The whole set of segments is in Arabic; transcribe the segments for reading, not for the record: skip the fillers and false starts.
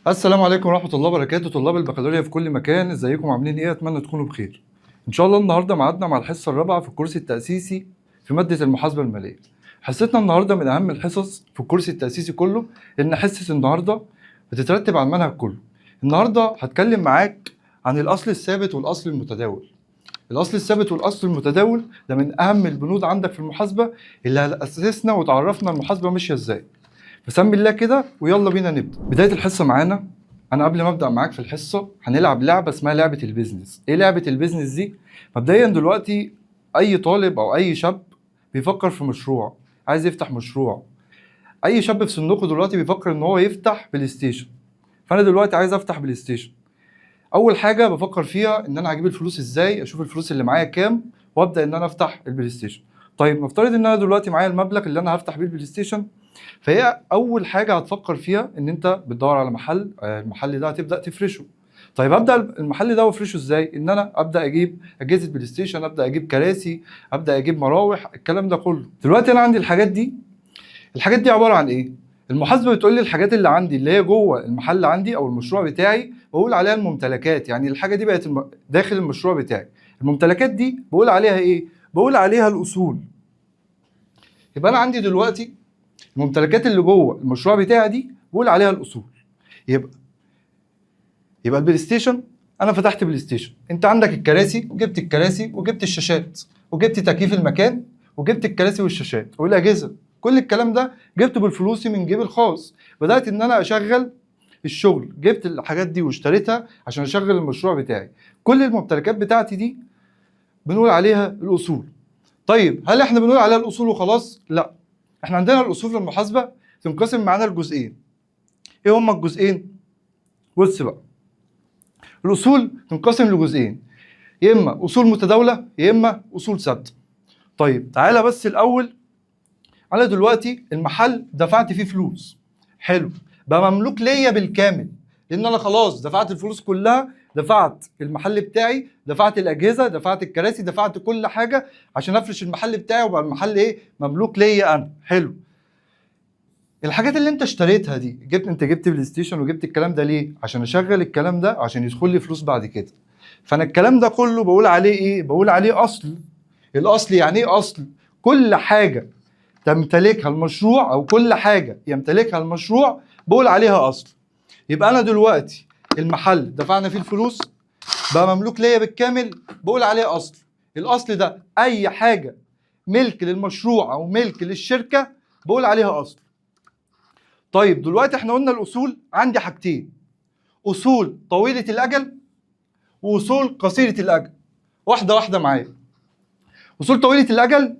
السلام عليكم ورحمة الله وبركاته. طلاب البكالوريا في كل مكان، ازيكم عاملين ايه؟ اتمنى تكونوا بخير. ان شاء الله النهارده ميعادنا مع الحصة الرابعة في الكورس التأسيسي في مادة المحاسبة المالية. حصتنا النهارده من اهم الحصص في الكورس التأسيسي كله، لان حصة النهارده بتترتب على المنهج كله. النهارده هتكلم معاك عن الاصل الثابت والاصل المتداول. الاصل الثابت والاصل المتداول ده من اهم البنود عندك في المحاسبة اللي هتأسسنا وتعرفنا المحاسبة ماشية ازاي. بسم الله كده ويلا بينا نبدا. بدايه الحصه معانا، انا قبل ما ابدا معاك في الحصه هنلعب لعبه اسمها لعبه البيزنس. ايه لعبه البيزنس دي؟ مبدئيا دلوقتي اي طالب او اي شاب بيفكر في مشروع، عايز يفتح مشروع. اي شاب في سنكم دلوقتي بيفكر ان هو يفتح بلاي ستيشن. فانا دلوقتي عايز افتح بلاي ستيشن. اول حاجه بفكر فيها ان انا هجيب الفلوس ازاي، اشوف الفلوس اللي معايا كام وابدا ان انا افتح البلاي ستيشن. طيب نفترض ان انا دلوقتي معايا المبلغ اللي انا هفتح بيه البلاي ستيشن. فهي اول حاجه هتفكر فيها ان انت بتدور على محل، المحل ده هتبدا تفرشه. طيب ابدا المحل ده وافرشه ازاي؟ ان انا ابدا اجيب اجهزه بلاي ستيشن، ابدا اجيب كراسي، ابدا اجيب مراوح، الكلام ده كله. دلوقتي انا عندي الحاجات دي. الحاجات دي عباره عن ايه؟ المحاسبه بتقول لي الحاجات اللي عندي اللي هي جوه المحل عندي او المشروع بتاعي بقول عليها الممتلكات. يعني الحاجه دي بقت داخل المشروع بتاعي. الممتلكات دي بقول عليها ايه؟ بقول عليها الاصول. يبقى انا عندي دلوقتي الممتلكات اللي جوه المشروع بتاعي دي بقول عليها الاصول. يبقى البلاي ستيشن، انا فتحت بلاي ستيشن، انت عندك الكراسي وجبت الكراسي وجبت الشاشات وجبت تكييف المكان وجبت الكراسي والشاشات والاجهزه. كل الكلام ده جبته بالفلوسي من جيبي الخاص. بدات ان انا اشغل الشغل، جبت الحاجات دي واشتريتها عشان اشغل المشروع بتاعي. كل الممتلكات بتاعتي دي بنقول عليها الاصول. طيب هل احنا بنقول عليها الاصول وخلاص؟ لا، احنا عندنا الاصول في المحاسبه تنقسم معانا لجزئين. ايه هما الجزئين؟ بص بقى، الاصول تنقسم لجزئين، يا اما اصول متداوله يا اما اصول ثابته. طيب تعالى بس الاول، انا دلوقتي المحل دفعت فيه فلوس، حلو، بقى مملوك ليا بالكامل لان انا خلاص دفعت الفلوس كلها، دفعت المحل بتاعي، دفعت الاجهزه، دفعت الكراسي، دفعت كل حاجه عشان افرش المحل بتاعي وبقى المحل ايه؟ مملوك ليا انا. حلو. الحاجات اللي انت اشتريتها دي، جبت بلاي ستيشن وجبت الكلام ده ليه؟ عشان اشغل الكلام ده عشان يدخل لي فلوس بعد كده. فانا الكلام ده كله بقول عليه ايه؟ بقول عليه اصل. الاصل يعني ايه اصل؟ كل حاجه تمتلكها المشروع او كل حاجه يمتلكها المشروع بقول عليها اصل. يبقى انا دلوقتي المحل دفعنا فيه الفلوس، بقى مملوك ليا بالكامل، بقول عليه اصل. الاصل ده اي حاجه ملك للمشروع او ملك للشركه بقول عليها اصل. طيب دلوقتي احنا قلنا الاصول عندي حاجتين، اصول طويله الاجل واصول قصيره الاجل. واحده واحده معايا. اصول طويله الاجل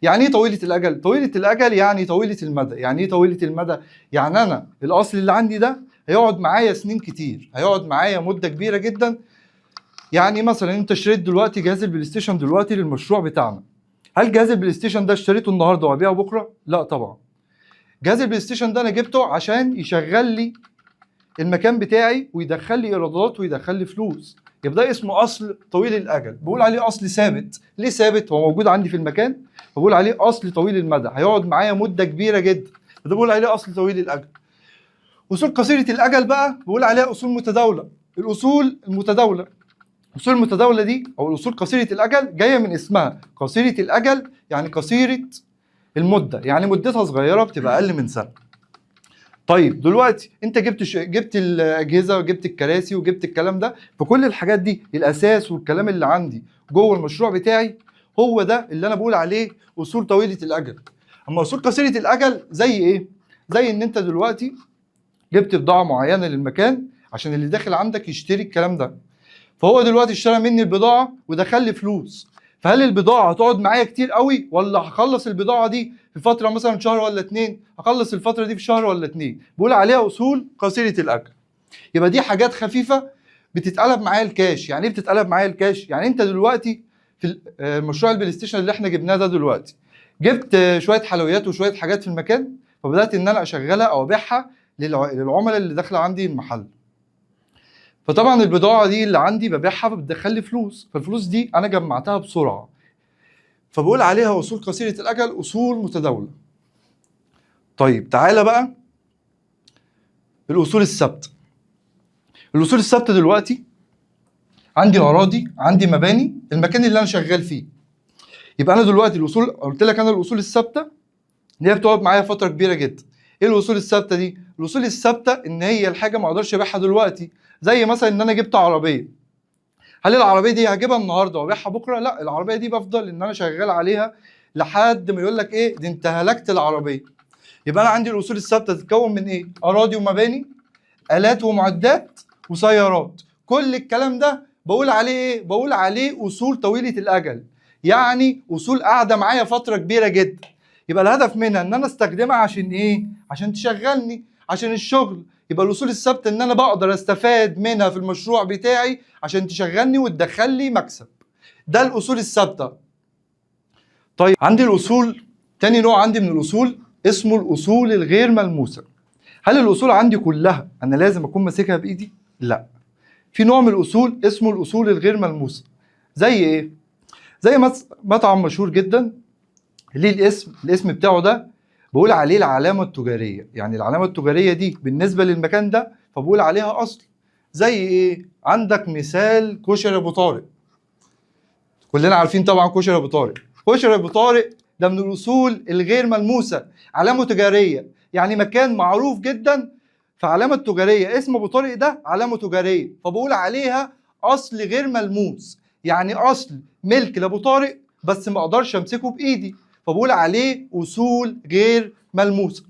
يعني ايه طويله الاجل؟ طويله الاجل يعني طويله المدى. يعني ايه طويله المدى؟ يعني انا الاصل اللي عندي ده هيقعد معايا سنين كتير، هيقعد معايا مده كبيره جدا. يعني مثلا انت اشتريت دلوقتي جهاز البلاي ستيشن دلوقتي للمشروع بتاعنا. هل جهاز البلاي ستيشن ده اشتريته النهارده وهبيعه بكره؟ لا طبعا. جهاز البلاي ستيشن ده انا جبته عشان يشغل لي المكان بتاعي ويدخل لي ايرادات ويدخل لي فلوس. يبقى ده اسمه اصل طويل الاجل. بقول عليه اصل ثابت. ليه ثابت؟ هو موجود عندي في المكان، فبقول عليه اصل طويل المدى، هيقعد معايا مده كبيره جدا، فده بقول عليه اصل طويل الاجل. اصول قصيره الاجل بقى بقول عليها اصول متداوله. الاصول المتداوله، الاصول المتداوله دي او الاصول قصيره الاجل جايه من اسمها قصيره الاجل، يعني قصيره المده، يعني مدتها صغيره بتبقى اقل من سنه. طيب دلوقتي انت جبت الاجهزه وجبت الكراسي وجبت الكلام ده، فكل الحاجات دي الاساس والكلام اللي عندي جوه المشروع بتاعي هو ده اللي انا بقول عليه اصول طويله الاجل. اما اصول قصيره الاجل زي ايه؟ زي ان انت دلوقتي جبت بضاعه معينه للمكان عشان اللي داخل عندك يشتري الكلام ده، فهو دلوقتي اشترى مني البضاعه ودخل لي فلوس. فهل البضاعه هتقعد معايا كتير قوي ولا هخلص البضاعه دي في فتره مثلا شهر ولا اتنين؟ هخلص الفتره دي في شهر ولا اتنين. بقول عليها اصول قصيره الاجل. يبقى دي حاجات خفيفه بتتقلب معايا الكاش. يعني ايه بتتقلب معايا الكاش؟ يعني انت دلوقتي في مشروع البلاي ستيشن اللي احنا جبناه ده، دلوقتي جبت شويه حلويات وشويه حاجات في المكان، فبدات ان انا اشغلها او ابيعها للعملاء اللي داخله عندي المحل. فطبعا البضاعه دي اللي عندي ببيعها فبتدخل لي فلوس، فالفلوس دي انا جمعتها بسرعه، فبقول عليها اصول قصيره الاجل، اصول متداوله. طيب تعالى بقى الاصول الثابته. الاصول الثابته دلوقتي عندي اراضي، عندي مباني، المكان اللي انا شغال فيه. يبقى انا دلوقتي الاصول، قلت لك انا الاصول الثابته اللي هي بتقعد معايا فتره كبيره جدا. ايه الاصول الثابته دي؟ الاصول الثابته ان هي الحاجه ما اقدرش ابيعها دلوقتي. زي مثلا ان انا جبت عربيه، هل العربيه دي هجيبها النهارده وابيعها بكره؟ لا، العربيه دي بفضل ان انا شغال عليها لحد ما يقول لك ايه، دي انت هلكت العربيه. يبقى انا عندي الاصول الثابته تتكون من ايه؟ اراضي ومباني، الات ومعدات، وسيارات. كل الكلام ده بقول عليه ايه؟ بقول عليه اصول طويله الاجل، يعني اصول قاعده معايا فتره كبيره جدا. يبقى الهدف منها ان انا استخدمها عشان ايه؟ عشان تشغلني، عشان الشغل. يبقى الاصول الثابته ان انا بقدر استفاد منها في المشروع بتاعي عشان تشغلني وتدخل لي مكسب. ده الاصول الثابته. طيب عندي الاصول، تاني نوع عندي من الاصول اسمه الاصول الغير ملموسه. هل الاصول عندي كلها انا لازم اكون ماسكها بايدي؟ لا، في نوع من الاصول اسمه الاصول الغير ملموسه. زي ايه؟ زي مطعم مشهور جدا ليه الاسم بتاعه ده بقول عليه العلامه التجاريه. يعني العلامه التجاريه دي بالنسبه للمكان ده فبقول عليها اصل. زي ايه؟ عندك مثال كشري ابو طارق، كلنا عارفين طبعا كشري ابو طارق. كشري ابو طارق ده من الاصول الغير ملموسه، علامه تجاريه، يعني مكان معروف جدا فعلامه تجاريه. اسم ابو طارق ده علامه تجاريه، فبقول عليها اصل غير ملموس، يعني اصل ملك لابو طارق بس ما اقدرش امسكه بايدي، فبقول عليه اصول غير ملموسه.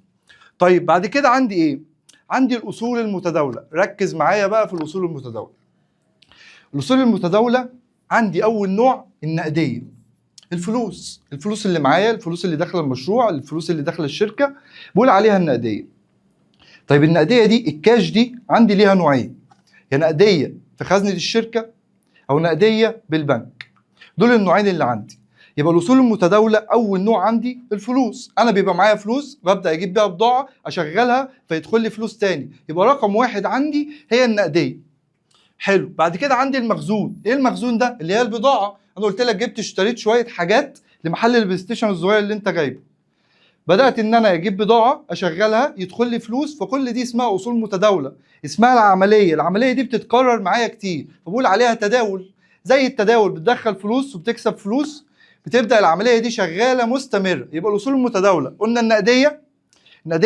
طيب بعد كده عندي ايه؟ عندي الاصول المتداوله. ركز معايا بقى في الاصول المتداوله. الاصول المتداوله عندي اول نوع النقديه، الفلوس اللي معايا، الفلوس اللي داخله المشروع، الفلوس اللي داخله الشركه، بقول عليها النقديه. طيب النقديه دي، الكاش دي عندي ليها نوعين، يا نقديه في خزنه الشركه او نقديه بالبنك. دول النوعين اللي عندي. يبقى الاصول المتداوله اول نوع عندي الفلوس، انا بيبقى معايا فلوس ببدا اجيب بيها بضاعه اشغلها فيدخل لي فلوس تاني، يبقى رقم واحد عندي هي النقديه. حلو. بعد كده عندي المخزون. ايه المخزون ده؟ اللي هي البضاعه. انا قلت لك جبت اشتريت شويه حاجات لمحل البلاي ستيشن الصغير اللي انت جايبه، بدات ان انا اجيب بضاعه اشغلها يدخل لي فلوس، فكل دي اسمها اصول متداوله. اسمها العمليه دي بتتكرر معايا كتير فبقول عليها تداول. زي التداول بتدخل فلوس وبتكسب فلوس، بتبدا العمليه دي شغاله مستمره. يبقى الاصول المتداوله قلنا النقديه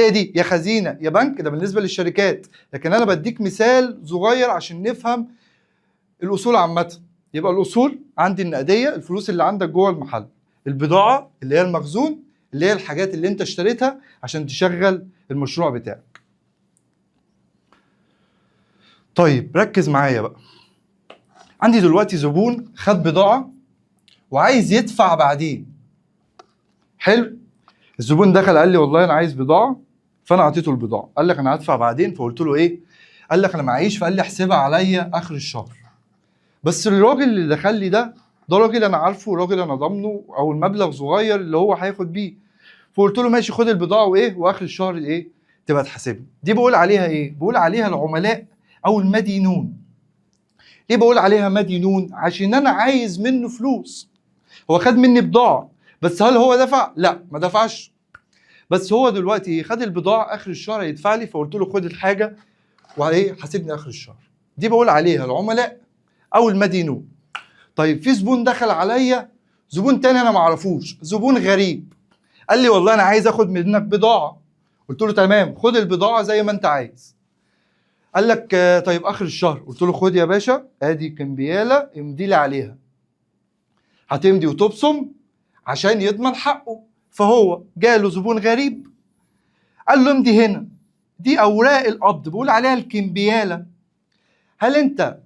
دي يا خزينه يا بنك، ده بالنسبه للشركات، لكن انا بديك مثال صغير عشان نفهم الاصول عامه. يبقى الاصول عندي النقديه، الفلوس اللي عندك جوه المحل، البضاعه اللي هي المخزون اللي هي الحاجات اللي انت اشتريتها عشان تشغل المشروع بتاعك. طيب ركز معايا بقى. عندي دلوقتي زبون خد بضاعه وعايز يدفع بعدين. حلو. الزبون دخل قال لي والله انا عايز بضاعه، فانا اعطيته البضاعه، قال لك انا هدفع بعدين، فقلت له ايه؟ قال لك انا معيش، فقال لي احسبها عليا اخر الشهر. بس الراجل اللي دخل لي ده راجل انا عارفه، راجل انا ضامنه، او المبلغ صغير اللي هو هياخد بيه، فقلت له ماشي خد البضاعه وايه، واخر الشهر ايه تبقى تحاسبني. دي بقول عليها ايه؟ بقول عليها العملاء او المدينون. ليه بقول عليها مدينون؟ عشان انا عايز منه فلوس. هو خد مني بضاعه، بس هل هو دفع؟ لا ما دفعش. بس هو دلوقتي خد البضاعه اخر الشهر هيدفع لي، فقلت له خد الحاجه وايه حاسبني اخر الشهر. دي بقول عليها العملاء او المدينون. طيب في زبون دخل عليا، زبون تاني انا ما اعرفوش، زبون غريب، قال لي والله انا عايز اخد منك بضاعه. قلت له تمام خد البضاعه زي ما انت عايز. قال لك طيب اخر الشهر. قلت له خد يا باشا ادي كمبياله امضي لي عليها، هتمضي وتبصم عشان يضمن حقه. فهو جاله زبون غريب قال له امضي هنا، دي اوراق القبض بقول عليها الكمبياله. هل انت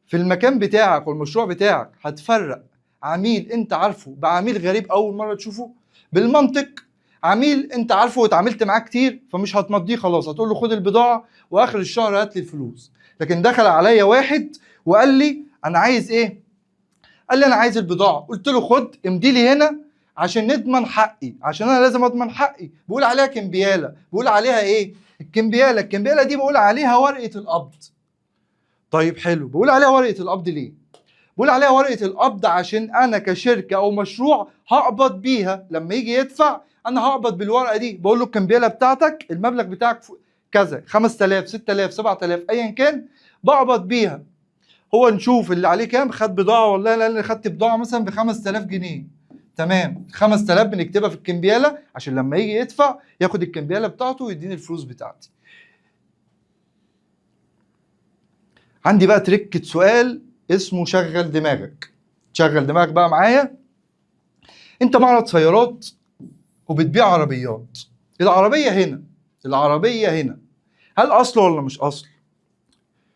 في المكان بتاعك والمشروع بتاعك هتفرق عميل انت عارفه بعميل غريب اول مره تشوفه؟ بالمنطق عميل انت عارفه واتعاملت معاه كتير فمش هتمضيه خلاص، هتقول له خد البضاعه واخر الشهر هات لي الفلوس. لكن دخل عليا واحد وقال لي انا عايز ايه؟ قال لي انا عايز البضاعه. قلت له خد امضي لي هنا عشان نضمن حقي، عشان انا لازم اضمن حقي. بقول عليها كمبياله. بقول عليها ايه؟ الكمبياله دي بقول عليها ورقه القبض. طيب حلو. بقول عليها ورقه القبض ليه؟ بقول عليها ورقه القبض عشان انا كشركه او مشروع هقبض بيها، لما يجي يدفع انا هقبض بالورقه دي. بقول له الكمبياله بتاعتك المبلغ بتاعك كذا، 5000 6000 7000 ايا كان، بقبض بيها. هو نشوف اللي عليه كام، خد بضاعه والله لا انا خدت بضاعه مثلا ب 5000 جنيه، تمام، 5000 بنكتبها في الكمبياله عشان لما يجي يدفع ياخد الكمبياله بتاعته ويديني الفلوس بتاعتي. عندي بقى تركة سؤال اسمه شغل دماغك. شغل دماغك بقى معايا. انت معرض سيارات وبتبيع عربيات. العربية هنا هل اصل ولا مش اصل؟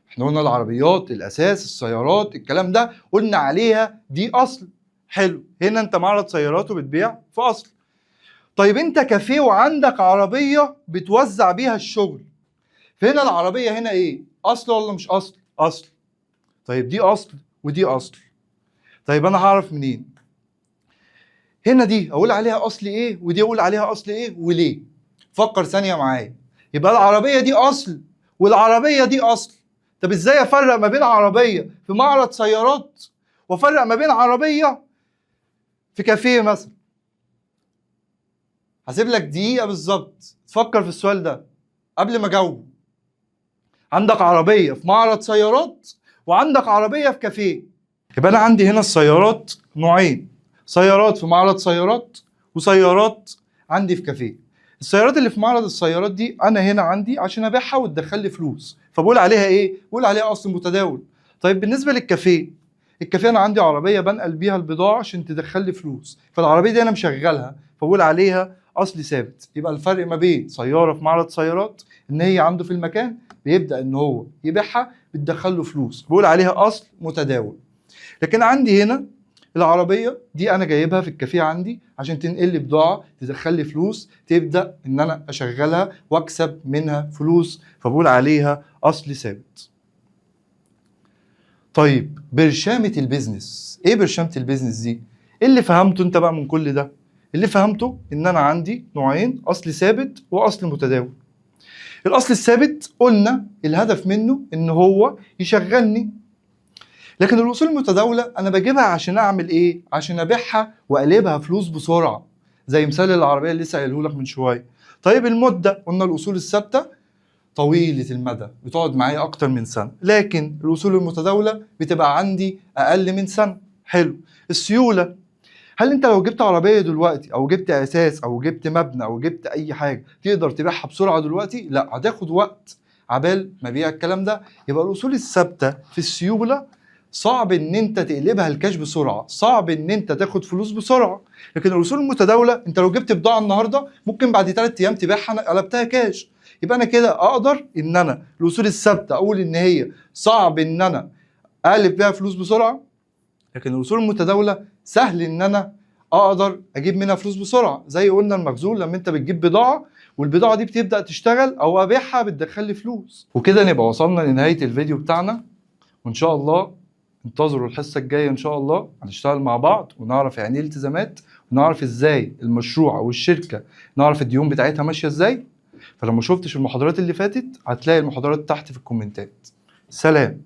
احنا قلنا العربيات الاساس، السيارات الكلام ده قلنا عليها دي اصل. حلو، هنا انت معرض سيارات وبتبيع في اصل. طيب انت كافيه وعندك عربية بتوزع بيها الشغل، فهنا العربية هنا ايه؟ اصل ولا مش اصل؟ اصل. طيب دي اصل ودي اصل. طيب انا هعرف منين؟ هنا دي اقول عليها اصل ايه ودي اقول عليها اصل ايه وليه؟ فكر ثانية معايا. يبقى العربية دي اصل والعربية دي اصل. طب ازاي افرق ما بين عربية في معرض سيارات وافرق ما بين عربية في كافيه مثلا؟ هسيب لك دقيقة بالظبط تفكر في السؤال ده قبل ما اجاوبه. عندك عربية في معرض سيارات وعندك عربية في كافيه. يبقى انا عندي هنا السيارات نوعين، سيارات في معرض سيارات وسيارات عندي في كافيه. السيارات اللي في معرض السيارات دي انا هنا عندي عشان ابيعها وتدخل لي فلوس، فبقول عليها ايه؟ بقول عليها اصل متداول. طيب بالنسبه للكافيه، الكافيه انا عندي عربيه بنقل بيها البضاعه عشان تدخل لي فلوس، فالعربيه دي انا مشغلها فبقول عليها اصل ثابت. يبقى الفرق ما بين سياره في معرض سيارات ان هي عنده في المكان بيبدا ان هو يبيعها بتدخل له فلوس، بقول عليها اصل متداول. لكن عندي هنا العربية دي أنا جايبها في الكافيه عندي عشان تنقل لي بضاعة تدخل لي فلوس، تبدأ إن أنا أشغلها وأكسب منها فلوس، فبقول عليها أصل ثابت. طيب برشامة البيزنس، إيه برشامة البيزنس دي؟ إيه اللي فهمته أنت بقى من كل ده؟ اللي فهمته إن أنا عندي نوعين، أصل ثابت وأصل متداول. الأصل الثابت قلنا الهدف منه إن هو يشغلني، لكن الاصول المتداوله انا بجيبها عشان اعمل ايه؟ عشان ابيعها واقلبها فلوس بسرعه، زي مثال العربيه اللي لسه قايله لك من شويه. طيب المده، قلنا الاصول الثابته طويله المدى بتقعد معايا اكتر من سنه، لكن الاصول المتداوله بتبقى عندي اقل من سنه. حلو. السيوله، هل انت لو جبت عربيه دلوقتي او جبت اساس او جبت مبنى او جبت اي حاجه تقدر تبيعها بسرعه دلوقتي؟ لا، هتاخد وقت عبال ما بيع الكلام ده. يبقى الاصول الثابته في السيوله صعب ان انت تقلبها الكاش بسرعه، صعب ان انت تاخد فلوس بسرعه. لكن الاصول المتداوله انت لو جبت بضاعه النهارده ممكن بعد 3 ايام تبيعها انا قلبتها كاش. يبقى انا كده اقدر ان انا الاصول الثابته اقول ان هي صعب ان انا اقلب بيها فلوس بسرعه، لكن الاصول المتداوله سهل ان انا اقدر اجيب منها فلوس بسرعه. زي قلنا المخزون، لما انت بتجيب بضاعه والبضاعه دي بتبدا تشتغل او ابيعها بتدخل لي فلوس. وكده نبقى وصلنا لنهايه الفيديو بتاعنا، وان شاء الله انتظروا الحصة الجاية إن شاء الله هنشتغل مع بعض ونعرف يعني إيه التزامات، ونعرف إزاي المشروع أو الشركة نعرف الديون بتاعتها ماشية إزاي. فلو ما شفتش المحاضرات اللي فاتت هتلاقي المحاضرات تحت في الكومنتات. سلام.